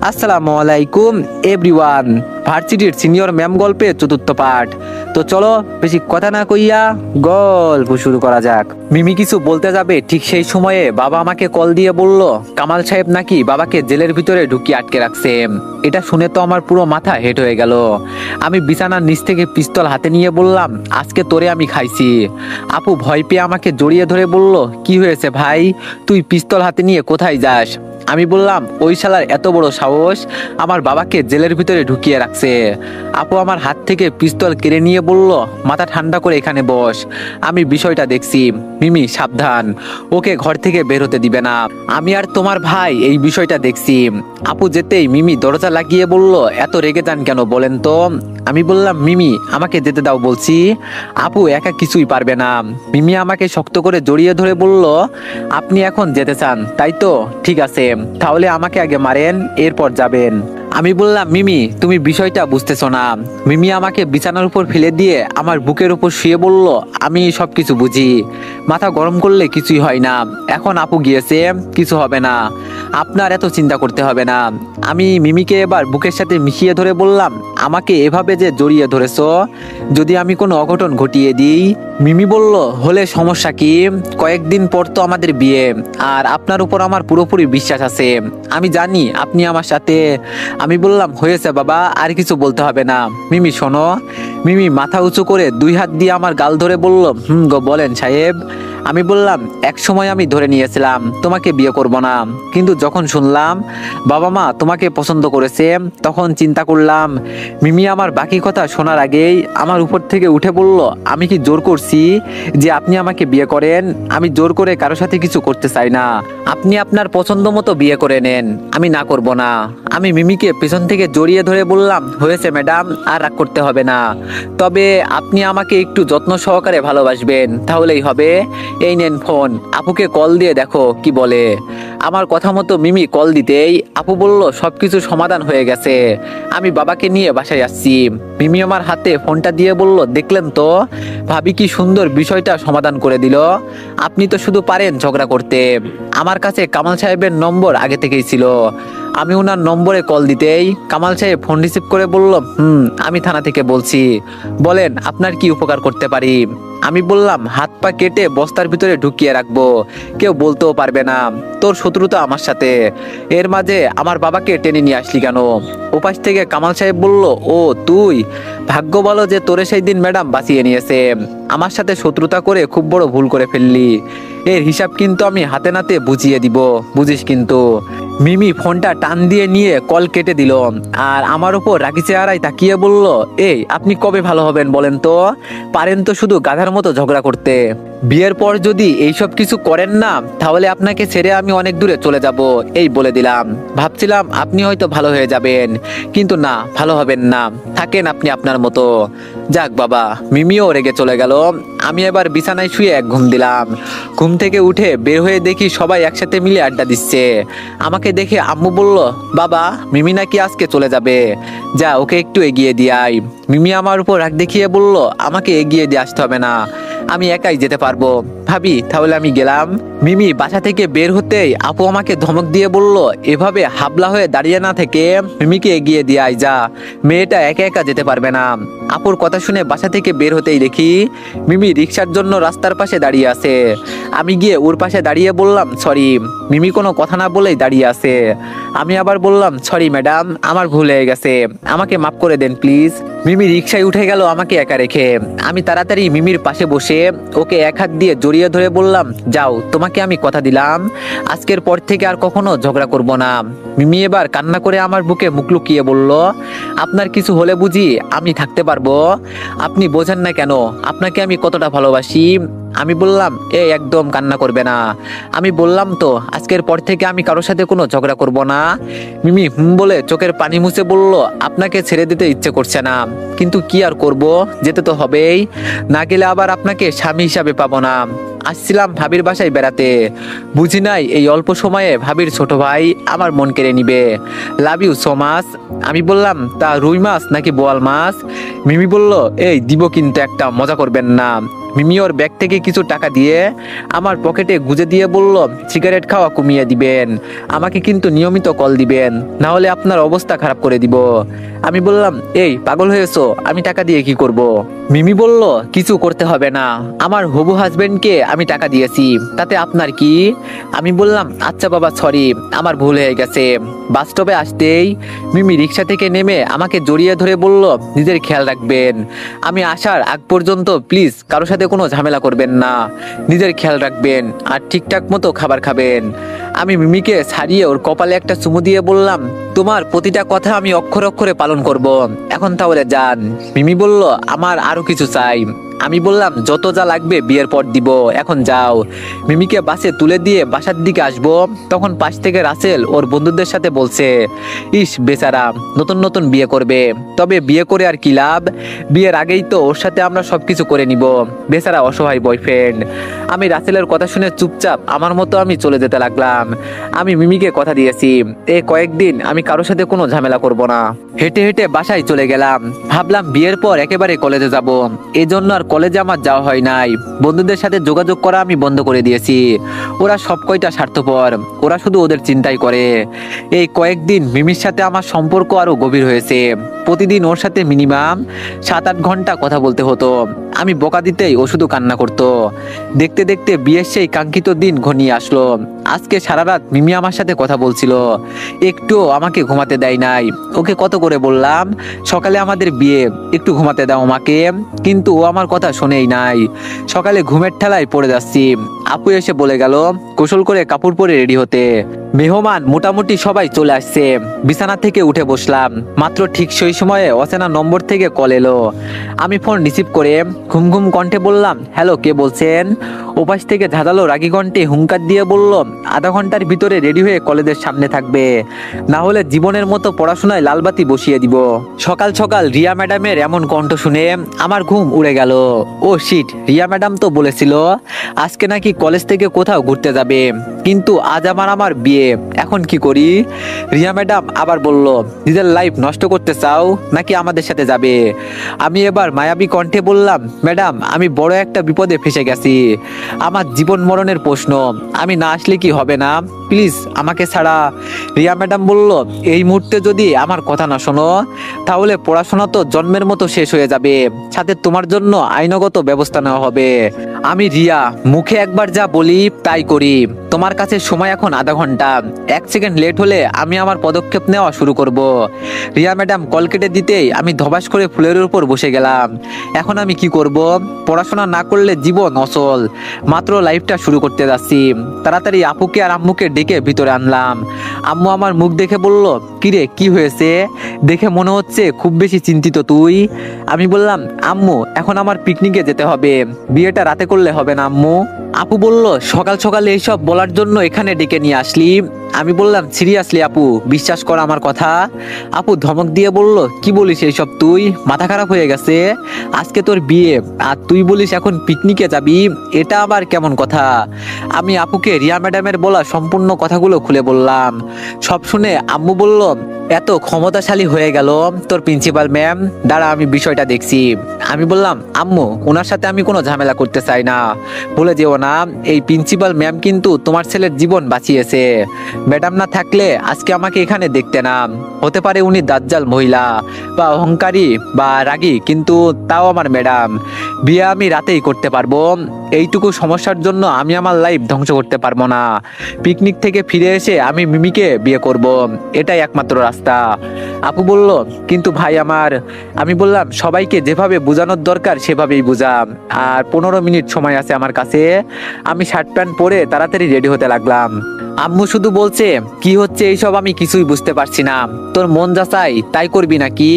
আসসালামু আলাইকুম এভরিওয়ান। ভার্সিটির সিনিয়র ম্যাম গল্পের চতুর্থ পার্ট। তো চলো বেশি কথা না কইয়া গল্প শুরু করা যাক। মিমি কিছু বলতে যাবে ঠিক সেই সময়ে বাবা আমাকে কল দিয়ে বলল কামাল সাহেব নাকি বাবাকে জেলের ভিতরে ঢুকিয়ে আটকে রাখছে। এটা শুনে তো আমার পুরো মাথা হেট হয়ে গেল। আমি বিছানার নিচ থেকে পিস্তল হাতে নিয়ে বললাম, আজকে তোরে আমি খাইছি। আপু ভয় পেয়ে আমাকে জড়িয়ে ধরে বলল, কি হয়েছে ভাই, তুই পিস্তল হাতে নিয়ে কোথায় যাস? আমি বললাম, ওই শালার এত বড় সাহস আমার বাবাকে জেলের ভিতরে ঢুকিয়ে রাখছে। আপু আমার হাত থেকে পিস্তল কেড়ে নিয়ে বলল, মাথা ঠান্ডা করে এখানে বস, আমি বিষয়টা দেখছি। মিমি সাবধান, ওকে ঘর থেকে বের হতে দিবে না। আমি আর তোমার ভাই এই বিষয়টা দেখছি। আপু যেতেই মিমি দরজা লাগিয়ে বলল, এত রেগে যান কেন বলেন তো? আমি বললাম, মিমি আমাকে যেতে দাও বলছি। আপু একা কিছুই পারবে না। মিমি আমাকে শক্ত করে জড়িয়ে ধরে বলল, আপনি এখন যেতে চান তাই তো? ঠিক আছে, তাহলে আমাকে আগে মারেন, এরপর যাবেন। আমি বললাম, মিমি তুমি বিষয়টা বুঝতেছো না। মিমি আমাকে বিছানার উপর ফেলে দিয়ে আমার বুকের উপর শুয়ে বলল, আমি সবকিছু বুঝি, মাথা গরম করলে কিছুই হয় না। এখন আপু গিয়েছে, কিছু হবে না, আপনার এত চিন্তা করতে হবে না। আমি মিমিকে এবার বুকের সাথে মিশিয়ে ধরে বললাম, আমাকে এভাবে যে জড়িয়ে ধরেছো, যদি আমি কোনো অঘটন ঘটিয়ে দিই? মিমি বলল, হলে সমস্যা কি, কয়েকদিন পর তো আমাদের বিয়ে, আর আপনার উপর আমার পুরোপুরি বিশ্বাস আছে, আমি জানি আপনি আমার সাথে। আমি বললাম, হয়েছে বাবা, আর কিছু বলতে হবে না। মিমি শোনো। মিমি মাথা উঁচু করে দুই হাত দিয়ে আমার গাল ধরে বলল, গো বলেন সাহেব। আমি বললাম, এক সময় আমি ধরে নিয়েছিলাম তোমাকে বিয়ে করব না, কিন্তু যখন শুনলাম বাবা মা তোমাকে পছন্দ করেছে, তখন চিন্তা করলাম। মিমি আমার বাকি কথা শোনার আগেই আমার উপর থেকে উঠে বলল, আমি কি জোর করছি যে আপনি আমাকে বিয়ে করেন? আমি জোর করে কারো সাথে কিছু করতে চাই না, আপনি আপনার পছন্দ মতো বিয়ে করে নেন, আমি না করব না। আমি মিমিকে পেছন থেকে জড়িয়ে ধরে বললাম, হয়েছে ম্যাডাম, আর রাগ করতে হবে না, তবে আপনি আমাকে একটু যত্ন সহকারে ভালোবাসবেন, তাহলেই হবে। এই নেন ফোন, আপুকে কল দিয়ে দেখো কি বলে। আমার কথা মতো মিমি কল দিতেই আপু বলল, সবকিছু সমাধান হয়ে গেছে, আমি বাবাকে নিয়ে বাসায় আসছি। মিমি আমার হাতে ফোনটা দিয়ে বলল, দেখলেন তো ভাবি কি সুন্দর বিষয়টা সমাধান করে দিল। আপনি তো শুধু পারেন ঝগড়া করতে। আমার কাছে কামাল সাহেবের নম্বর আগে থেকেই ছিল। আমি ওনার নম্বরে কল দিতেই কামাল সাহেব ফোন রিসিভ করে বলল, আমি থানা থেকে বলছি, বলেন আপনার কি উপকার করতে পারি? আমি বললাম, হাত পা কেটে বস্তার ভিতরে ঢুকিয়ে রাখবো, কেউ বলতেও পারবে না তোর শত্রুতা আমার সাথে। এর মাঝে আমার বাবাকে টেনে নিয়ে আসলি কেন? ওপাশ থেকে কামাল সাহেব বলল, ও তুই, ভাগ্য বলো যে তোরে সেই দিন ম্যাডাম বাঁচিয়ে নিয়েছে। আমার সাথে শত্রুতা করে খুব বড় ভুল করে ফেললি, এর হিসাব কিন্তু আমি হাতে নাতে বুঝিয়ে দিব, বুঝিস কিন্তু। মিমি ফোনটা টান দিয়ে নিয়ে কল কেটে দিল, আর আমার উপর রাগি চেহারায় তাকিয়ে বলল, এই আপনি কবে ভালো হবেন বলেন তো? পারেন তো শুধু গাধার মতো ঝগড়া করতে। বিয়ের পর যদি এইসব কিছু করেন না, তাহলে আপনাকে ছেড়ে আমি অনেক দূরে চলে যাব, এই বলে দিলাম। ভাবছিলাম আপনি হয়তো ভালো হয়ে যাবেন, কিন্তু না, ভালো হবেন না, থাকেন আপনি আপনার মতো। যাক বাবা, মিমিও রেগে চলে গেল। আমি এবার বিছানায় শুয়ে এক ঘুম দিলাম। ঘুম থেকে উঠে বের হয়ে দেখি সবাই একসাথে মিলে আড্ডা দিচ্ছে। আমাকে দেখে আম্মু বলল, বাবা মিমি নাকি আজকে চলে যাবে, যা ওকে একটু এগিয়ে দিয়ে আয়। মিমি আমার উপর রাগ দেখিয়ে বলল, আমাকে এগিয়ে দিয়ে আসতে হবে না, আমি একাই যেতে পারবো। ভাবি তাহলে আমি গেলাম। মিমি বাসা থেকে বের হতেই আপু আমাকে ধমক দিয়ে বলল, এভাবে হাবলা হয়ে দাঁড়িয়ে না থেকে মিমিকে এগিয়ে দিয়ে আয়, যা, মেয়েটা একা একা যেতে পারবে না। আপুর কথা শুনে বাসা থেকে বের হতেই দেখি মিমি রিক্সার জন্য রাস্তার পাশে দাঁড়িয়ে আছে। আমি গিয়ে ওর পাশে দাঁড়িয়ে বললাম, সরি। মিমি কোনো কথা না বলেই দাঁড়িয়ে আছে। আমি আবার বললাম, সরি ম্যাডাম, আমার ভুল হয়ে গেছে, আমাকে মাফ করে দেন প্লিজ। মিমি রিক্সায় উঠে গেল আমাকে একা রেখে। আমি তাড়াতাড়ি মিমির পাশে বসে ওকে এক হাত দিয়ে জড়িয়ে ধরে বললাম, যাও, তোমাকে আমি কথা দিলাম আজকের পর থেকে আর কখনো ঝগড়া করব না। মিমি এবার কান্না করে আমার বুকে মুখ লুকিয়ে বলল, আপনার কিছু হলে বুঝি আমি থাকতে পারবো? আপনি বোঝেন না কেন আপনাকে আমি কতটা ভালোবাসি। আমি বললাম, একদম কান্না করবে না, আমি বললাম তো আজকের পর থেকে আমি কারোর সাথে কোনো ঝগড়া করব না। মিমি বলে চোখের পানি মুছে বলল, আপনাকে ছেড়ে দিতে ইচ্ছে করছে না, কিন্তু কি আর করব, যেতে তো হবেই, না গেলে আবার আপনাকে স্বামী হিসাবে পাবো না। আসছিলাম ভাবির বাসায় বেড়াতে, বুঝি নাই এই অল্প সময়ে ভাবির ছোট ভাই আমার মন কেড়ে নিবে। Love you so much. আমি বললাম, তা রুই মাছ নাকি বোয়াল মাছ? মিমি বলল, এই দিব কিন্তু একটা, মজা করবেন না। মিমি ওর ব্যাগ থেকে কিছু টাকা দিয়ে আমার পকেটে গুজে দিয়ে বলল, সিগারেট খাওয়া কমিয়ে দিবেন, আমাকে কিন্তু নিয়মিত কল দিবেন, না হলে আপনার অবস্থা খারাপ করে দিব। আমি বললাম, এই পাগল হয়েছো, আমি টাকা দিয়ে কি করব? মিমি বলল, কিছু করতে হবে না, আমার হবু হাজবেন্ডকে আমি টাকা দিয়েছি, তাতে আপনার কি? আমি বললাম, আচ্ছা বাবা সরি, আমার ভুল হয়ে গেছে। বাস স্টপে আসতেই মিমি রিক্সা থেকে নেমে আমাকে জড়িয়ে ধরে বলল, নিজের খেয়াল রাখবেন, আমি আসার আগ পর্যন্ত প্লিজ কারোর সাথে কোনো ঝামেলা করবেন না, নিজের খেয়াল রাখবেন আর ঠিকঠাক মতো খাবার খাবেন। আমি মিমিকে ছাড়িয়ে ওর কপালে একটা চুমু দিয়ে বললাম, তোমার প্রতিটা কথা আমি অক্ষরে অক্ষরে পালন করব, এখন তাহলে যান। মিমি বলল, আমার আরো কিছু চাই। আমি বললাম, যত যা লাগবে বিয়ের পর দিব, এখন যাও। মিমিকে বাসে তুলে দিয়ে বাসার দিকে আসবো, তখন পাশ থেকে রাসেল ওর বন্ধুদের সাথে বলছে, ইস বেচারা নতুন নতুন বিয়ে করবে, তবে বিয়ে করে আর কি লাভ, বিয়ের আগেই তো ওর সাথে আমরা সবকিছু করে নিব, বেচারা অসহায় বয়ফ্রেন্ড। আমি রাসেলের কথা শুনে চুপচাপ আমার মতো আমি চলে যেতে লাগলাম। আমি মিমিকে কথা দিয়েছি, কয়েকদিন আমি কারোর সাথে কোনো ঝামেলা করব না। হেঁটে হেঁটে বাসায় চলে গেলাম, ভাবলাম বিয়ের পর একেবারে কলেজে যাব, এই জন্য আর কলেজে আমার যাওয়া হয় নাই। বন্ধুদের সাথে যোগাযোগ করা আমি বন্ধ করে দিয়েছি, ওরা সব কয়টা স্বার্থপর, ওরা শুধু ওদের চিন্তাই করে। এই কয়েকদিন মিমির সাথে আমার সম্পর্ক আরো গভীর হয়েছে, প্রতিদিন ওর সাথে মিনিমাম 7-8 ঘন্টা কথা বলতে হতো। আমি বকা দিতেই ও শুধু কান্না করতো। দেখতে দেখতে বিয়ের সেই কাঙ্ক্ষিত দিন ঘনিয়ে আসলো। আজকে সারা রাত মিমি আমার সাথে কথা বলছিল, একটুও আমাকে ঘুমাতে দেয় নাই। ওকে কত করে বললাম, সকালে আমাদের বিয়ে, একটু ঘুমাতে দাও আমাকে, কিন্তু ও আমার কথা শোনেই নাই। সকালে ঘুমের ঠেলায় পড়ে যাচ্ছি, আপু এসে বলে গেল গোসল করে কাপড় পরে রেডি হতে। মেহমান মোটামুটি সবাই চলে আসছে, বিছানা থেকে উঠে বসলাম। মাত্র ঠিক সেই সময়ে অচেনা নম্বর থেকে কল এলো। আমি ফোন রিসিভ করে ঘুম ঘুম কণ্ঠে বললাম, হ্যালো, কে বলছেন? ওপাশ থেকে ঝাঁঝালো রাগী কণ্ঠে হুঙ্কার দিয়ে বলল, আধা ঘন্টার ভিতরে রেডি হয়ে কলেজের সামনে থাকবে, না হলে জীবনের মতো পড়াশোনায় লালবাতি বসিয়ে দিব। সকাল সকাল রিয়া ম্যাডামের এমন কণ্ঠ শুনে আমার ঘুম উড়ে গেল। ও শিট, রিয়া ম্যাডাম তো বলেছিল আজকে নাকি কলেজ থেকে কোথাও ঘুরতে যাবে, কিন্তু আজ আমার বিয়ে, এখন কি করি? রিয়া ম্যাডাম আবার বলল, নিজের লাইফ নষ্ট করতে চাও নাকি আমাদের সাথে যাবে? আমি এবার মায়াবী কণ্ঠে বললাম, ম্যাডাম আমি বড় একটা বিপদে ফেসে গেছি, আমার জীবন মরণের প্রশ্ন, আমি না আসলে কি হবে না? প্লিজ আমাকে ছাড়া। রিয়া ম্যাডাম বলল, এই মুহূর্তে যদি আমার কথা না শোনো তাহলে পড়াশোনা তো জন্মের মতো শেষ হয়ে যাবে, সাথে তোমার জন্য আইনগত ব্যবস্থা নেওয়া হবে। আমি রিয়া, মুখে একবার যা বলি তাই করি, তোমার কাছে সময় এখন আধা ঘন্টা, 1 সেকেন্ড লেট হলে আমি আমার পদক্ষেপ নেওয়া শুরু করব। রিয়া ম্যাডাম কল কেটে দিতেই আমি ধবাস করে ফুলের উপর বসে গেলাম। এখন আমি কি করব? পড়াশোনা না করলে জীবন অচল, মাত্র লাইফটা শুরু করতে যাচ্ছি। তাড়াতাড়ি আপুকে আর আম্মুকে ডেকে ভিতরে আনলাম। আম্মু আমার মুখ দেখে বলল, কিরে কি হয়েছে? দেখে মনে হচ্ছে খুব বেশি চিন্তিত তুই। আমি বললাম, আম্মু এখন আমার পিকনিকে যেতে হবে, বিয়েটা রাতে করলে হবে না আম্মু। আপু বলল, সকাল সকালে এইসব বলার জন্য এখানে ডেকে নিয়ে আসলি? আমি বললাম, সিরিয়াসলি আপু, বিশ্বাস কর আমার কথা। আপু ধমক দিয়ে বলল, কি বলিস এইসব তুই? মাথা খারাপ হয়ে গেছে? আজকে তোর বিয়ে আর তুই বলিস এখন পিকনিকে যাবি, এটা আবার কেমন কথা? আমি আপুকে রিয়া ম্যাডামের বলা সম্পূর্ণ কথাগুলো খুলে বললাম। সব শুনে আম্মু বলল, এত ক্ষমতাশালী হয়ে গেল তোর প্রিন্সিপাল ম্যাম, দাঁড়া আমি বিষয়টা দেখছি। আমি বললাম, আম্মু ওনার সাথে আমি কোনো ঝামেলা করতে চাই না, বলে যেও না, এই প্রিন্সিপাল ম্যাম কিন্তু তোমার ছেলের জীবন বাঁচিয়েছে। ম্যাডাম না থাকলে আজকে আমাকে এখানে দেখতে না। হতে পারে উনি দাজ্জাল মহিলা বা অহংকারী বা রাগী, কিন্তু তাও আমার ম্যাডাম। বিয়ে আমি রাতেই করতে পারবো, এইটুকু সমস্যার জন্য আমি আমার লাইফ ধ্বংস করতে পারবো না। পিকনিক থেকে ফিরে এসে আমি মিমিকে বিয়ে করব, এটাই একমাত্র রাস্তা। আপু বলল, কিন্তু ভাই আমার। আমি বললাম, সবাইকে যেভাবে বোঝানোর দরকার সেভাবেই বুঝাম, আর 15 মিনিট সময় আছে আমার কাছে। আমি শার্ট প্যান্ট পরে তাড়াতাড়ি রেডি হতে লাগলাম। আম্মু শুধু বলছে, কি হচ্ছে এইসব আমি কিছুই বুঝতে পারছি না, তোর মন যা চাই তাই করবি নাকি?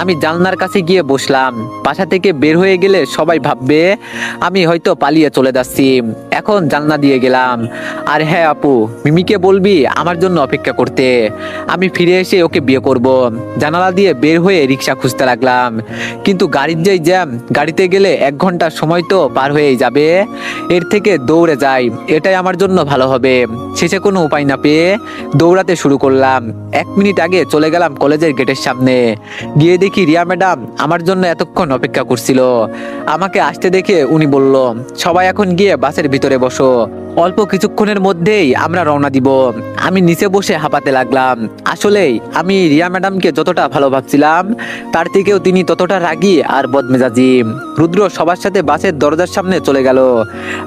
আমি জানলার কাছে গিয়ে বসলাম। বাসা থেকে বের হয়ে গেলে সবাই ভাববে আমি হয়তো পালিয়ে চলে যাচ্ছি, এখন জানলা দিয়ে গেলাম। আর হ্যাঁ আপু, মিমিকে বলবি আমার জন্য অপেক্ষা করতে, আমি ফিরে এসে ওকে বিয়ে করব। জানালা দিয়ে বের হয়ে রিক্সা খুঁজতে লাগলাম, কিন্তু গাড়ির যেই জ্যাম, গাড়িতে গেলে 1 ঘন্টার সময় তো পার হয়েই যাবে, এর থেকে দৌড়ে যাই, এটাই আমার জন্য ভালো হবে। শেষে কোনো উপায় না পেয়ে দৌড়াতে শুরু করলাম। 1 মিনিট আগে চলে গেলাম কলেজের গেটের সামনে। গিয়ে দেখি রিয়া ম্যাডাম আমার জন্য এতক্ষণ অপেক্ষা করছিল। আমাকে আসতে দেখে উনি বলল, সবাই এখন গিয়ে বাসের ভিতরে বসো, অল্প কিছুক্ষণের মধ্যেই আমরা রওনা দিব। আমি নিচে বসে হাঁপাতে লাগলাম। আসলেই আমি রিয়া ম্যাডামকে যতটা ভালো ভাবছিলাম তার থেকেও তিনি ততটা রাগী আর বদমেজাজি। রুদ্র সবার সাথে বাসের দরজার সামনে চলে গেল।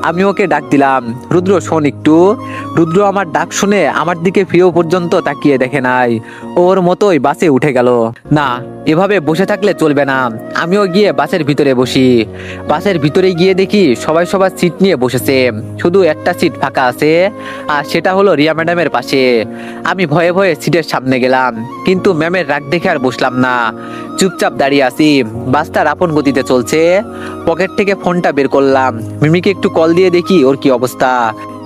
আমি ওকে ডাক দিলাম, রুদ্র শোন একটু। রুদ্র আমার ডাক শুনে আমার দিকে ফিরেও পর্যন্ত তাকিয়ে দেখে নাই, ওর মতোই বাসে উঠে গেল। না, এভাবে বসে থাকলে চলবে না। আমিও গিয়ে বাসের ভিতরে বসি। বাসের ভিতরে গিয়ে দেখি সবাই সবার সিট নিয়ে বসেছে, শুধু একটা সিট ফাঁকা আছে, আর সেটা হলো রিয়া ম্যাডামের পাশে। আমি ভয়ে ভয়ে সিটের সামনে গেলাম, কিন্তু ম্যামের রাগ দেখে আর বসলাম না। চুপচাপ দাঁড়িয়ে আছি। বাসটার আপন গতিতে চলছে। পকেট থেকে ফোনটা বের করলাম, মিমিকে একটু কল দিয়ে দেখি ওর কি অবস্থা।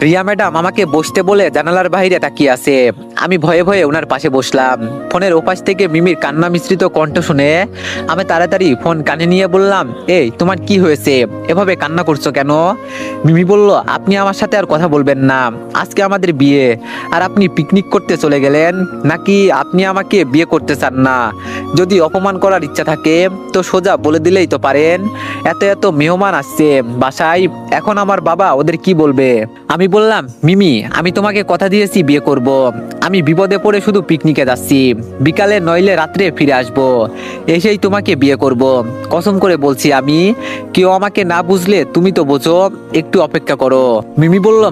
রিয়া ম্যাডাম আমাকে বসতে বলে জানালার বাইরে তাকিয়ে আছে। আমি ভয়ে ভয়ে ওনার পাশে বসলাম। ফোনের ওপাশ থেকে মিমির কান্না মিশ্রিত কণ্ঠ শুনে আমি তাড়াতাড়ি ফোন কানে নিয়ে বললাম, এই তোমার কি হয়েছে, এভাবে কান্না করছো কেন? মিমি বলল, আপনি আমার সাথে আর কথা বলবেন না, আজকে আমাদের বিয়ে, আর আপনি পিকনিক করতে চলে গেলেন, নাকি আপনি আমাকে বিয়ে করতে চান না? যদি অপমান করার ইচ্ছা থাকে তো সোজা বলে দিলেই তো পারেন। এত এত মেহমান আসছে বাসায়, এখন আমার বাবা ওদের কি বলবে? আমি বললাম, মিমি আমি তোমাকে কথা দিয়েছি বিয়ে করব। আমি বিপদে পড়ে শুধু পিকনিকে যাচ্ছি, বিকালে নইলে রাত্রে ফিরে আসব, এসেই তোমাকে বিয়ে করব। কসম করে বলছি আমি। কেউ আমাকে না বুঝলে তুমি তো বোঝো, একটু অপেক্ষা করো। মিমি বলল,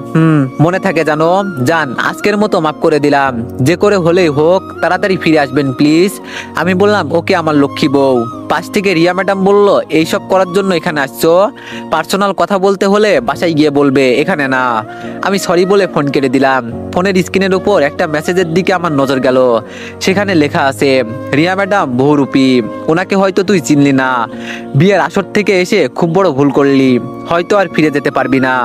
মনে থাকে জানো, যান আজকের মতো মাফ করে দিলাম, যে করে হলেই হোক তাড়াতাড়ি ফিরে আসবেন প্লিজ। আমি বললাম, ওকে আমার লক্ষ্মী বউ। পাশ থেকে রিয়া ম্যাডাম বলল, এইসব করার জন্য এখানে আসছো? পার্সোনাল কথা বলতে হলে বাসায় গিয়ে বলবে, এখানে না। আমি সরি বলে ফোন কেটে দিলাম। ফোনের স্ক্রিনের উপর একটা মেসেজের দিকে আমার নজর গেল। সেখানে লেখা আছে, রিয়া ম্যাডাম বহুরূপী, ওনাকে হয়তো তুই চিনলি না, বিয়ের আসর থেকে এসে খুব বড় ভুল করলি, হয়তো আর ফিরে যেতে পারবি না,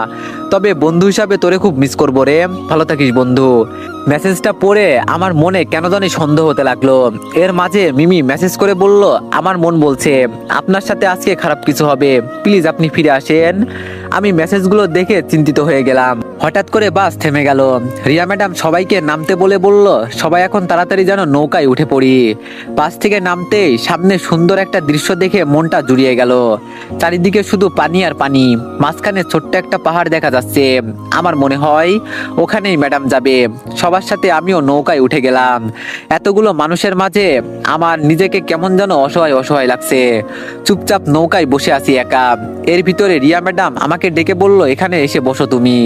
তবে বন্ধু হিসাবে তোরে খুব মিস করবো রে, ভালো থাকিস বন্ধু। মেসেজটা পড়ে আমার মনে কেন জানি সন্দেহ হতে লাগলো। এর মাঝে মিমি মেসেজ করে বলল, আমার মন বলছে আপনার সাথে আজকে খারাপ কিছু হবে, প্লিজ আপনি ফিরে আসেন। আমি মেসেজগুলো দেখে চিন্তিত হয়ে গেলাম। হঠাৎ করে বাস থেমে গেল। রিয়া ম্যাডাম সবাইকে নামতে বলে বলল, সবাই এখন তাড়াতাড়ি যেন নৌকায় উঠে পড়ি। বাস থেকে নামতেই সামনে সুন্দর একটা দৃশ্য দেখে মনটা জুড়িয়ে গেল। চারিদিকে শুধু পানি আর পানি, মাঝখানে ছোট্ট একটা পাহাড় দেখা যাচ্ছে। আমার মনে হয় ওখানেই ম্যাডাম যাবে। সবার সাথে আমিও নৌকায় উঠে গেলাম। এতগুলো মানুষের মাঝে আমার নিজেকে কেমন যেন অসহায় অসহায় লাগছে। চুপচাপ নৌকায় বসে আছি একা। এর ভিতরে রিয়া ম্যাডাম আমাকে ডেকে বলল, এখানে এসে বসো তুমি।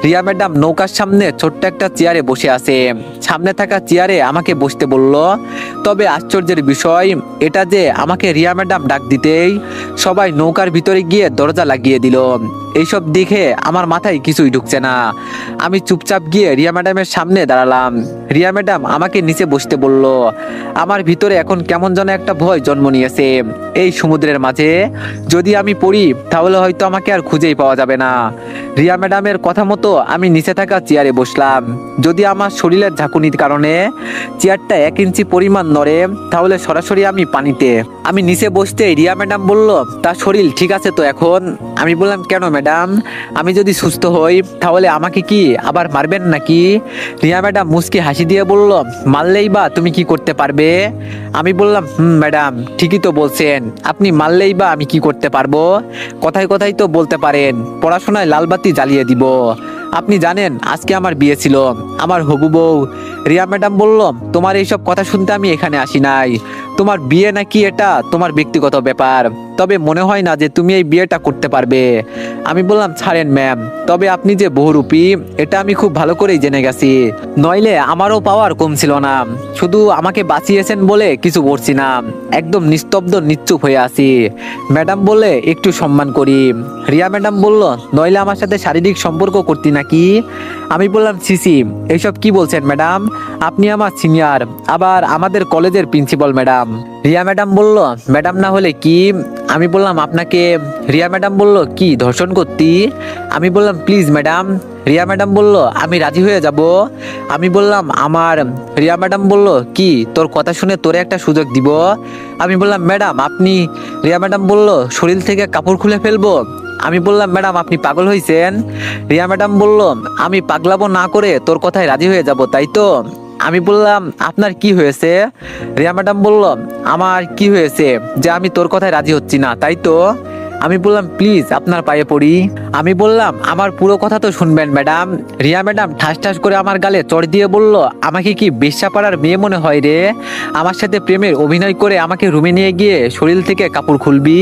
রিয়া ম্যাডাম নৌকার সামনে ছোট্ট একটা চেয়ারে বসে আছে। সামনে থাকা চেয়ারে আমাকে বসতে বলল। তবে আশ্চর্যের বিষয় এটা যে আমাকে রিয়া ম্যাডাম ডাক দিতেই সবাই নৌকার ভিতরে গিয়ে দরজা লাগিয়ে দিল। এইসব দেখে আমার মাথায় কিছুই ঢুকছে না। আমি চুপচাপ গিয়ে রিয়া ম্যাডামের সামনে দাঁড়ালাম। রিয়া ম্যাডাম আমাকে নিচে বসতে বলল। আমার ভিতরে এখন কেমন যেন একটা ভয় জন্ম নিয়েছে। এই সমুদ্রের মাঝে যদি আমি পড়ি তাহলে হয়তো আমাকে আর খুঁজেই পাওয়া যাবে না। রিয়া ম্যাডামের কথা মতো আমি নিচে থাকা চেয়ারে বসলাম। যদি আমার শরীরের ঝাঁকুনির কারণে চেয়ারটা 1 ইঞ্চি পরিমাণ নড়ে তাহলে সরাসরি আমি পানিতে। আমি নিচে বসতে রিয়া ম্যাডাম বলল, তার শরীর ঠিক আছে তো এখন? আমি বললাম, কেন ম্যাডাম, আমি যদি সুস্থ হই তাহলে আমাকে কি আবার মারবেন নাকি? রিয়া ম্যাডাম মুচকি হাসি দিয়ে বলল, মারলেই বা তুমি কি করতে পারবে? আমি বললাম, ম্যাডাম ঠিকই তো বলছেন, আপনি মারলেই বা আমি কি করতে পারবো? কথায় কথায় তো বলতে পারেন পড়াশোনায় লালবাতি জ্বালিয়ে দিব। আপনি জানেন আজকে আমার বিয়ে ছিল, আমার হবু বউ। রিয়া ম্যাডাম বলল, তোমার এইসব কথা শুনতে আমি এখানে আসি নাই। তোমার বিয়ে নাকি এটা তোমার ব্যক্তিগত ব্যাপার, তবে মনে হয় না যে তুমি এই বিয়েটা করতে পারবে। আমি বললাম, ছাড়েন ম্যাম, তবে আপনি যে বহুরূপী এটা আমি খুব ভালো করেই জেনে গেছি, নইলে আমারও পাওয়ার কম ছিল না। শুধু আমাকে বাঁচিয়েছেন বলে কিছু বলছি না, একদম নিস্তব্ধ নিশ্চুপ হয়ে আছি। ম্যাডাম বলে একটু সম্মান করি। রিয়া ম্যাডাম বলল, নইলে আমার সাথে শারীরিক সম্পর্ক করতি নাকি? আমি বললাম, সিসি এইসব কি বলছেন ম্যাডাম, আপনি আমার সিনিয়র, আবার আমাদের কলেজের প্রিন্সিপাল ম্যাডাম। রিয়া ম্যাডাম বলল, ম্যাডাম না হলে কি? আমি বললাম, আপনাকে। রিয়া ম্যাডাম বলল, কি ধর্ষণ করতি? আমি বললাম, প্লিজ ম্যাডাম। রিয়া ম্যাডাম বলল, আমি রাজি হয়ে যাব। আমি বললাম, আমার। রিয়া ম্যাডাম বলল, কি তোর কথা শুনে তোরে একটা সুযোগ দিব? আমি বললাম, ম্যাডাম আপনি। রিয়া ম্যাডাম বলল, শরীর থেকে কাপড় খুলে ফেলবো? আমি বললাম, ম্যাডাম আপনি পাগল হয়েছেন? রিয়া ম্যাডাম বলল, আমি পাগলাবো না করে তোর কথায় রাজি হয়ে যাব, তাই তো? আমি বললাম, আপনার কি হয়েছে? রিয়া ম্যাডাম বলল, আমার কি হয়েছে যে আমি তোর কথায় রাজি হচ্ছি না, তাই তো? আমি বললাম, প্লিজ আপনার পায়ে পড়ি। আমি বললাম, আমার পুরো কথা তো শুনবেন ম্যাডাম। রিয়া ম্যাডাম ঠাস ঠাস করে আমার গালে চড় দিয়ে বলল, আমাকে কি বেশ্যাপাড়ার মেয়ে মনে হয় রে? আমার সাথে প্রেমের অভিনয় করে আমাকে রুমে নিয়ে গিয়ে শরীর থেকে কাপড় খুলবি,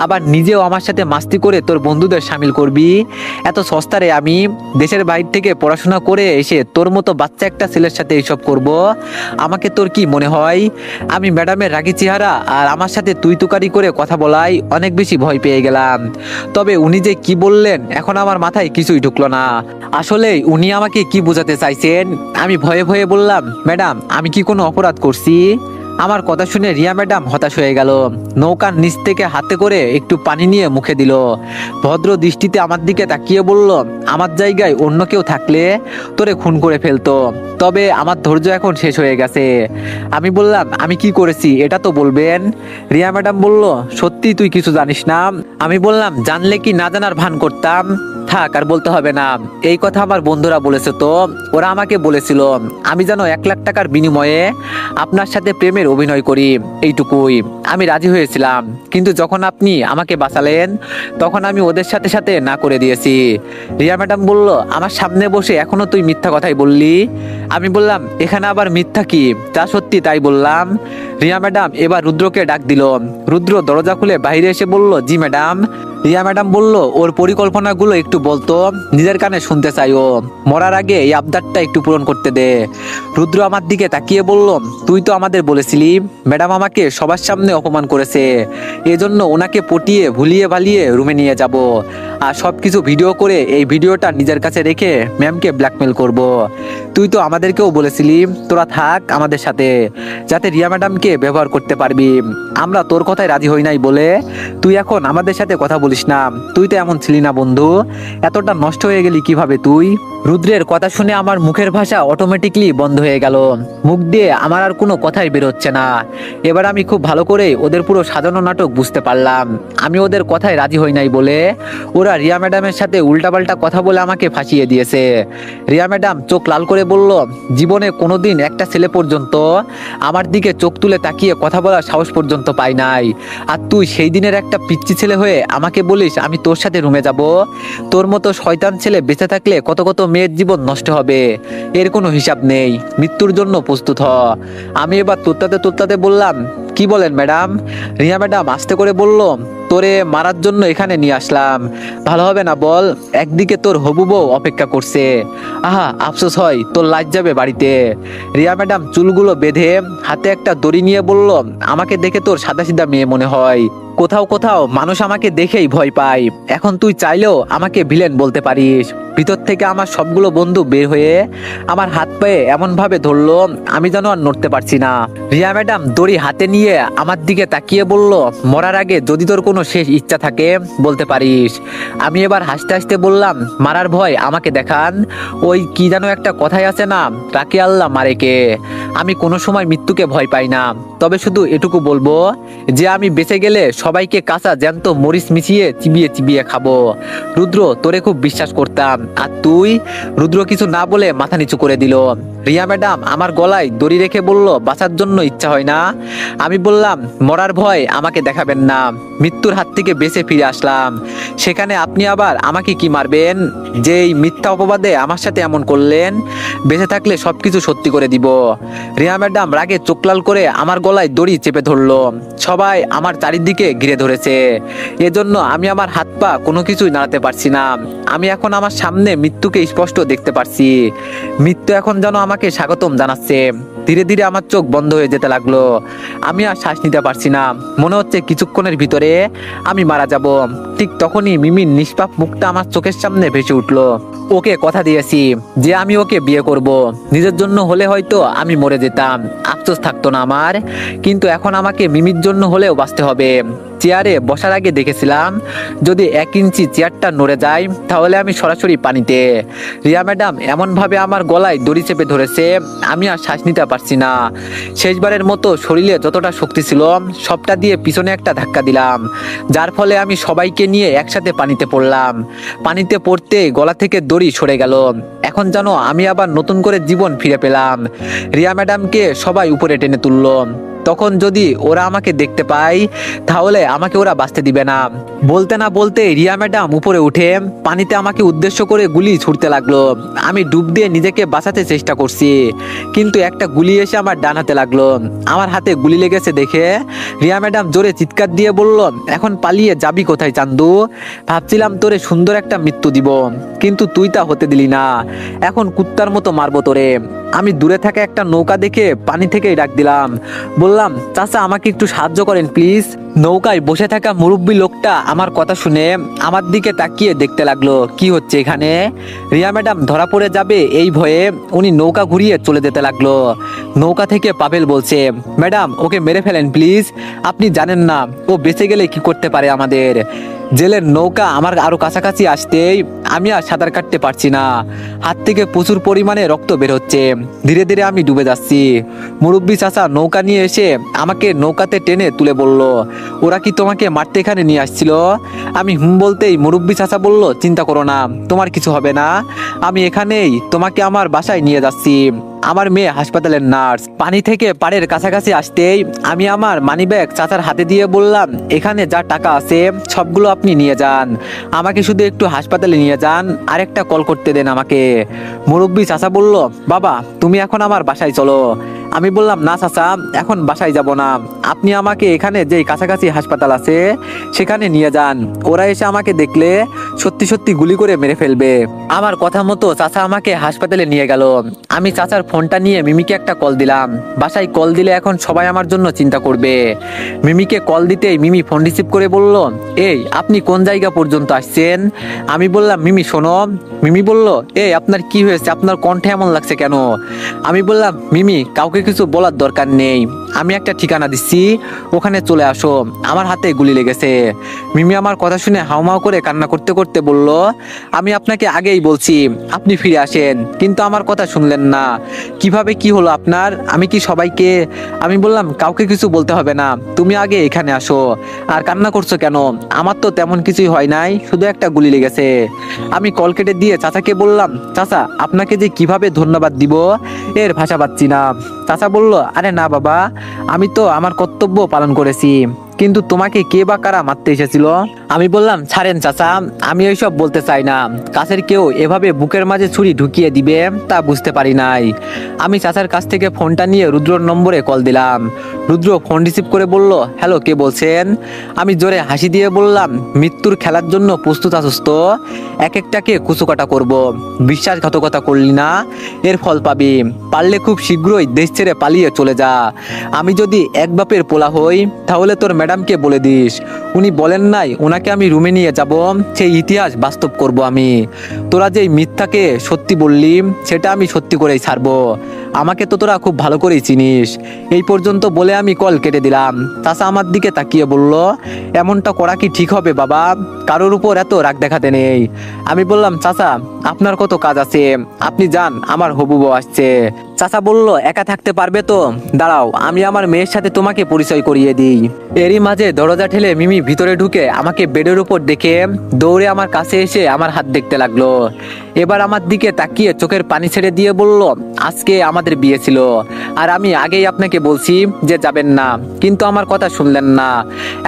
আবার নিজেও আমার সাথে মাস্তি করে তোর বন্ধুদের সামিল করবি? এত সস্তা রে আমি? দেশের বাইরে থেকে পড়াশোনা করে এসে তোর মতো বাচ্চা একটা ছেলের সাথে এইসব করব? আমাকে তোর কি মনে হয় আমি ম্যাডামের রাগী চেহারা আর আমার সাথে তুই তুকারি করে কথা বলাই অনেক বেশি ভয় পেয়ে গেলাম। তবে উনি যে কি বললেন এখন আমার মাথায় কিছুই ঢুকলো না। আসলে উনি আমাকে কি বোঝাতে চাইছেন? আমি ভয়ে ভয়ে বললাম, ম্যাডাম আমি কি কোনো অপরাধ করছি? আমার কথা শুনে রিয়া ম্যাডাম হতাশ হয়ে গেল। নৌকার নিচ থেকে হাতে করে একটু পানি নিয়ে মুখে দিল। ভদ্র দৃষ্টিতে আমার দিকে তাকিয়ে বলল, আমার জায়গায় অন্য কেউ থাকলে তোরে খুন করে ফেলতো, তবে আমার ধৈর্য এখন শেষ হয়ে গেছে। আমি বললাম, আমি কি করেছি এটা তো বলবেন। রিয়া ম্যাডাম বলল, সত্যি তুই কিছু জানিস না? আমি বললাম, জানলে কি না জানার ভান করতাম? থাক আর বলতে হবে না। এই কথা আমার বন্ধুরা বলেছে, তো ওরা আমাকে বলেছিল আমি যেন 1 লাখ টাকার বিনিময়ে আপনার সাথে প্রেমের অভিনয় করি, এইটুকুই। আমি রাজি হয়েছিলাম, কিন্তু যখন আপনি আমাকে বাঁচালেন তখন আমি ওদের সাথে সাথে না করে দিয়েছি। রিয়া ম্যাডাম বলল, আমার সামনে বসে এখনো তুই মিথ্যা কথাই বললি? আমি বললাম, এখানে আবার মিথ্যা কি, যা সত্যি তাই বললাম। রিয়া ম্যাডাম এবার রুদ্রকে ডাক দিল। রুদ্র দরজা খুলে বাইরে এসে বলল, জি ম্যাডাম। রিয়া ম্যাডাম বলল, ওর পরিকল্পনাগুলো একটু বলতো, নিজের কানে শুনতে চাই ও। মরার আগে এই আবদারটা একটু পূরণ করতে দে। রুদ্র আমার দিকে তাকিয়ে বলল, তুই তো আমাদের বলেছিলি ম্যাডাম আমাকে সবার সামনে অপমান করেছে, এজন্য ওনাকে পটিয়ে ভুলিয়ে ভালিয়ে রুমে নিয়ে যাব, আর সবকিছু ভিডিও করে এই ভিডিওটা নিজের কাছে রেখে ম্যামকে ব্ল্যাকমেল করব। তুই তো আমাদেরকেও বলেছিলি তোরা থাক আমাদের সাথে, যাতে রিয়া ম্যাডামকে ব্যবহার করতে পারবি। আমরা তোর কথায় রাজি হই নাই বলে তুই এখন আমাদের সাথে কথা বলিস না। তুই তো এমন ছিলি না বন্ধু, এতটা নষ্ট হয়ে গেলি কিভাবে তুই? রুদ্রের কথা শুনে আমার মুখের ভাষা অটোমেটিকলি বন্ধ হয়ে গেল। মুখ দিয়ে আমার আর কোনো কথাই বেরোচ্ছে না। এবার আমি খুব ভালো করে ওদের পুরো সাজানো নাটক বুঝতে পারলাম। আমি ওদের কথায় রাজি হই নাই বলে ওরা রিয়া ম্যাডামের সাথে উল্টাপাল্টা কথা বলে আমাকে ফাঁসিয়ে দিয়েছে। রিয়া ম্যাডাম চোখ লাল করে বলল, জীবনে কোনোদিন একটা ছেলে পর্যন্ত আমার দিকে চোখ তুলে তাকিয়ে কথা বলার সাহস পর্যন্ত পাই নাই, আর তুই সেই দিনের একটা পিচ্চি ছেলে হয়ে আমাকে বলিস আমি তোর সাথে রুমে যাব? তোর মতো শয়তান ছেলে বেঁচে থাকলে কত কত মেয়ের জীবন নষ্ট হবে, এর কোনো হিসাব নেই। মৃত্যুর জন্য প্রস্তুত হ। আমি এবার তোত্তাতে তোত্তাতে বললাম, কি বলেন ম্যাডাম? রিয়া ম্যাডাম আস্তে করে বলল, তোরে মারার জন্য এখানে নিয়ে আসলাম, ভালো হবে না বল? একদিকে তোর হবু বউ অপেক্ষা করছে, আহা আফসোস হয় তোর লাজ যাবে বাড়িতে। রিয়া ম্যাডাম চুলগুলো বেঁধে হাতে একটা দড়ি নিয়ে বলল, আমাকে দেখে তোর সাদাসিধা মেয়ে মনে হয়, কোথাও কোথাও মানুষ আমাকে দেখেই ভয় পায়, এখন তুই চাইলেও আমাকে ভিলেন বলতে পারিস। ভিতর থেকে আমার সবগুলো বন্ধু বের হয়ে আমার হাত পায়ে এমন ভাবে ধরলো আমি যেন আর নড়তে পারছি না। রিয়া ম্যাডাম দড়ি হাতে নিয়ে আমার দিকে তাকিয়ে বলল, মরার আগে যদি তোর কোনো শেষ ইচ্ছা থাকে বলতে পারিস। আমি এবার হাসতে হাসতে বললাম, মারার ভয় আমাকে দেখান। ওই কি যেন একটা কথাই আছে না, তাকে আল্লাহ মারে কে। আমি কোনো সময় মৃত্যুকে ভয় পাই না, তবে শুধু এটুকু বলবো যে আমি বেঁচে গেলে সবাইকে কাঁচা জ্যান্ত মরিচ মিশিয়ে চিবিয়ে চিবিয়ে খাবো। রুদ্র তোরে খুব বিশ্বাস করতাম, আর তুই? রুদ্র কিছু না বলে মাথা নিচু করে দিল। রিয়া ম্যাডাম আমার গলায় দড়ি রেখে বলল, বাঁচার জন্য ইচ্ছা হয় না? আমি বললাম, মরার ভয় আমাকে দেখাবেন না, মৃত্যুর হাত থেকে বেঁচে ফিরে আসলাম, সেখানে আপনি আবার আমাকে কি মারবেন? যেই মিথ্যা অপবাদে আমার সাথে এমন করলেন, বেঁচে থাকলে সবকিছু সত্যি করে দিব। রিয়া ম্যাডাম রাগে চোখ লাল করে আমার গলায় দড়ি চেপে ধরলো। সবাই আমার চারিদিকে ঘিরে ধরেছে, এজন্য আমি আমার হাত পা কোনো কিছুই নাড়াতে পারছি না। আমি এখন আমার সামনে মৃত্যুকে স্পষ্ট দেখতে পারছি। মৃত্যু এখন যেন আমাকে স্বাগতম জানাচ্ছে। ধীরে ধীরে আমার চোখ বন্ধ হয়ে যেতে লাগলো। আমি আর শ্বাস নিতে পারছি না, মনে হচ্ছে কিছুক্ষণের ভিতরে আমি মারা যাব। ঠিক তখনই মিমির নিষ্পাপ মুখটা আমার চোখের সামনে ভেসে উঠলো। ওকে কথা দিয়েছি যে আমি ওকে বিয়ে করব। নিজের জন্য হলে হয়তো আমি মরে যেতাম, আফসোস থাকতো না আমার, কিন্তু এখন আমাকে মিমির জন্য হলেও বাঁচতে হবে। চেয়ারে বসার আগে দেখেছিলাম যদি 1 ইঞ্চি চেয়ারটা নড়ে যায় তাহলে আমি সরাসরি পানিতে। রিয়া ম্যাডাম এমনভাবে আমার গলায় দড়ি চেপে ধরেছে, আমি আর শ্বাস নিতে পারছি না। শেষবারের মতো শরীরে যতটা শক্তি ছিল সবটা দিয়ে পিছনে একটা ধাক্কা দিলাম, যার ফলে আমি সবাইকে নিয়ে একসাথে পানিতে পড়লাম। পানিতে পড়তে গলা থেকে দড়ি সরে গেল। এখন জানো আমি আবার নতুন করে জীবন ফিরে পেলাম। রিয়া ম্যাডামকে সবাই উপরে টেনে তুললো। তখন যদি ওরা আমাকে দেখতে পায় তাহলে আমাকে ওরা বাঁচতে দিবে না। বলতে না বলতে রিয়া ম্যাডাম উপরে উঠে পানিতে আমাকে উদ্দেশ্য করে গুলি ছুটতে লাগলো। আমি ডুব দিয়ে নিজেকে বাঁচাতে চেষ্টা করছি, কিন্তু একটা গুলি এসে আমার ডান হাতে লাগলো। আমার হাতে গুলি লেগেছে দেখে রিয়া ম্যাডাম জোরে চিৎকার দিয়ে বলল, এখন পালিয়ে যাবি কোথায় চান্দু? ভাবছিলাম তোরে সুন্দর একটা মৃত্যু দিব, কিন্তু তুই তা হতে দিলি না। এখন কুত্তার মতো মারবো তোরে। আমি দূরে থাকা একটা নৌকা দেখে পানি থেকেই ডাক দিলাম, বললাম, চাচা আমাকে একটু সাহায্য করেন প্লিজ। নৌকায় বসে থাকা মুরব্বী লোকটা আমার কথা শুনে আমার দিকে তাকিয়ে দেখতে লাগলো কি হচ্ছে এখানে। রিয়া ম্যাডাম ধরা পড়ে যাবে এই ভয়ে উনি নৌকা ঘুরিয়ে চলে যেতে লাগলো। নৌকা থেকে পাভেল বলছে, ম্যাডাম ওকে মেরে ফেলেন প্লিজ, আপনি জানেন না ও বেঁচে গেলে কি করতে পারে আমাদের। জেলের নৌকা আমার আরো কাছাকাছি আসতেই আমি আর সাঁতার কাটতে পারছি না, হাত থেকে প্রচুর পরিমাণে রক্ত বের হচ্ছে। ধীরে ধীরে আমি ডুবে যাচ্ছি। মুরব্বী চাচা নৌকা নিয়ে এসে আমাকে নৌকাতে টেনে তুলে বলল, ওরা কি তোমাকে মারতে এখানে নিয়ে আসছিল? আমি বলতেই মুরব্বী চাচা বলল, চিন্তা করো না, তোমার কিছু হবে না, আমি এখানেই তোমাকে আমার বাসায় নিয়ে যাচ্ছি। আমার মেয়ে হাসপাতালের নার্স। পানি থেকে পাড়ের কাছাকাছি আসতেই আমি আমার মানিব্যাগ চাচার হাতে দিয়ে বললাম, এখানে যা টাকা আছে সবগুলো আপনি নিয়ে যান, আমাকে শুধু একটু হাসপাতালে নিয়ে যান, আরেকটা কল করতে দেন আমাকে। মুরব্বী চাচা বলল, বাবা তুমি এখন আমার বাসায় চলো। আমি বললাম, না চাচা এখন বাসায় যাব না, আপনি আমাকে এখানে যে কাছাকাছি হাসপাতাল আছে সেখানে নিয়ে যান, ওরা এসে আমাকে দেখলে সত্যি সত্যি গুলি করে মেরে ফেলবে। আমার কথা মতো চাচা আমাকে হাসপাতালে নিয়ে গেল। আমি চাচার ফোনটা নিয়ে মিমিকে একটা কল দিলাম। বাসায় কল দিলে এখন সবাই আমার জন্য চিন্তা করবে। মিমিকে কল দিতেই মিমি ফোন রিসিভ করে বলল, এই আপনি কোন জায়গা পর্যন্ত আসছেন? আমি বললাম, মিমি শোনো। মিমি বলল, এই আপনার কি হয়েছে, আপনার কণ্ঠে এমন লাগছে কেন? আমি বললাম, মিমি কাউকে কিছু বলার দরকার নেই, আমি একটা ঠিকানা দিচ্ছি, ওখানে চলে আসো, আমার হাতে গুলি লেগেছে। মিমি আমার কথা শুনে হাউমাউ করে কান্না করতে করতে বলল, আমি আপনাকে আগেই বলছি আপনি ফিরে আসেন, কিন্তু আমার কথা শুনলেন না। কিভাবে কি হলো আপনার? আমি কি সবাইকে? আমি বললাম, কাউকে কিছু বলতে হবে না, তুমি আগে এখানে আসো। আর কান্না করছো কেন? আমার তো তেমন কিছুই হয় নাই, শুধু একটা গুলি লেগেছে। আমি কল কেটে দিয়ে চাচাকে বললাম, চাচা আপনাকে যে কিভাবে ধন্যবাদ দিব এর ভাষা পাচ্ছি না। চাচা বলল, আরে না বাবা, আমি তো আমার কর্তব্য পালন করেছি, কিন্তু তোমাকে কে বা কারা মারতে এসেছিল? আমি বললাম, ছাড়েন চাচা, আমি এইসব বলতে চাই না, কাছের কেউ এভাবে বুকের মাঝে ছুরি ঢুকিয়ে দিবে তা বুঝতে পারি নাই। আমি চাচার কাছ থেকে ফোনটা নিয়ে রুদ্রর নম্বরে কল দিলাম। রুদ্র ফোন রিসিভ করে বলল, হ্যালো কে বলছেন? আমি জোরে হাসি দিয়ে বললাম, মৃত্যুর খেলার জন্য প্রস্তুত আছিস তো? এক একটাকে কুচুকাটা করব, বিশ্বাসঘাতকতা করলি না, এর ফল পাবি। পারলে খুব শীঘ্রই দেশ ছেড়ে পালিয়ে চলে যা। আমি যদি এক বাপের পোলা হই তাহলে তোর ম্যাডামকে বলে দিস, উনি বলেন নাই ওনাকে আমি রুমে নিয়ে যাব, সেই ইতিহাস বাস্তব করব আমি। তোরা যেই মিথ্যাকে সত্যি বললি সেটা আমি সত্যি করেই ছাড়বো। আমাকে তো তোরা খুব ভালো করেই চিনিস। এই পর্যন্ত বলে আমি কল কেটে দিলাম। চাচা আমার দিকে তাকিয়ে বলল, এমনটা করা কি ঠিক হবে বাবা? কারোর উপর এত রাগ দেখাতে নেই। আমি বললাম, চাচা আপনার কত কাজ আছে, আপনি যান, আমার হবু বউ আসছে। চাচা বলল, একা থাকতে পারবে তো? দাঁড়াও আমি আমার মেয়ের সাথে তোমাকে পরিচয় করিয়ে দিই। এরই মাঝে দরজা ঠেলে মিমি ভিতরে ঢুকে আমাকে বেডের উপর দেখে দৌড়ে আমার কাছে এসে আমার হাত দেখতে লাগলো। এবার আমার দিকে তাকিয়ে চোখের পানি ছেড়ে দিয়ে বলল, আজকে আমাদের বিয়ে ছিল, আর আমি আগেই আপনাকে বলছি যে যাবেন না, কিন্তু আমার কথা শুনলেন না।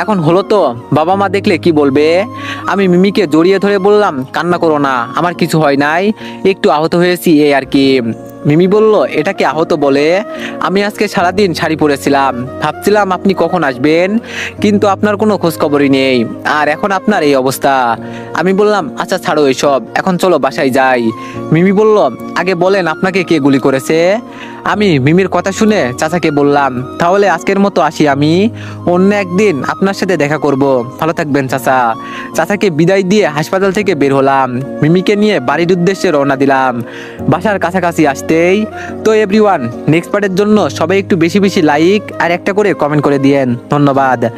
এখন হলো তো, বাবা মা দেখলে কি বলবে? আমি মিমিকে জড়িয়ে ধরে বললাম, কান্না করো না, আমার কিছু হয় নাই, একটু আহত হয়েছি এই আর কি। মিমি বলল, এটাকে আহত বলে? আমি আজকে সারাদিন শাড়ি পরেছিলাম, ভাবছিলাম আপনি কখন আসবেন, কিন্তু আপনার কোনো খোঁজ খবরই নেই, আর এখন আপনার এই অবস্থা। আমি বললাম, আচ্ছা ছাড়ো এসব, এখন চলো বাসায় যাই। মিমি বলল, আগে বলেন আপনাকে কে গুলি করেছে? আমি মিমির কথা শুনে চাচাকে বললাম, তাহলে আজকের মতো আসি আমি, অন্য একদিন আপনার সাথে দেখা করব। ভালো থাকবেন চাচা। চাচাকে বিদায় দিয়ে হাসপাতাল থেকে বের হলাম, মিমিকে নিয়ে বাড়ির উদ্দেশ্যে রওনা দিলাম। বাসার কাছাকাছি আসতেই তো এভরিওয়ান, নেক্সট পার্টের জন্য সবাই একটু বেশি বেশি লাইক আর একটা করে কমেন্ট করে দিয়েন। ধন্যবাদ।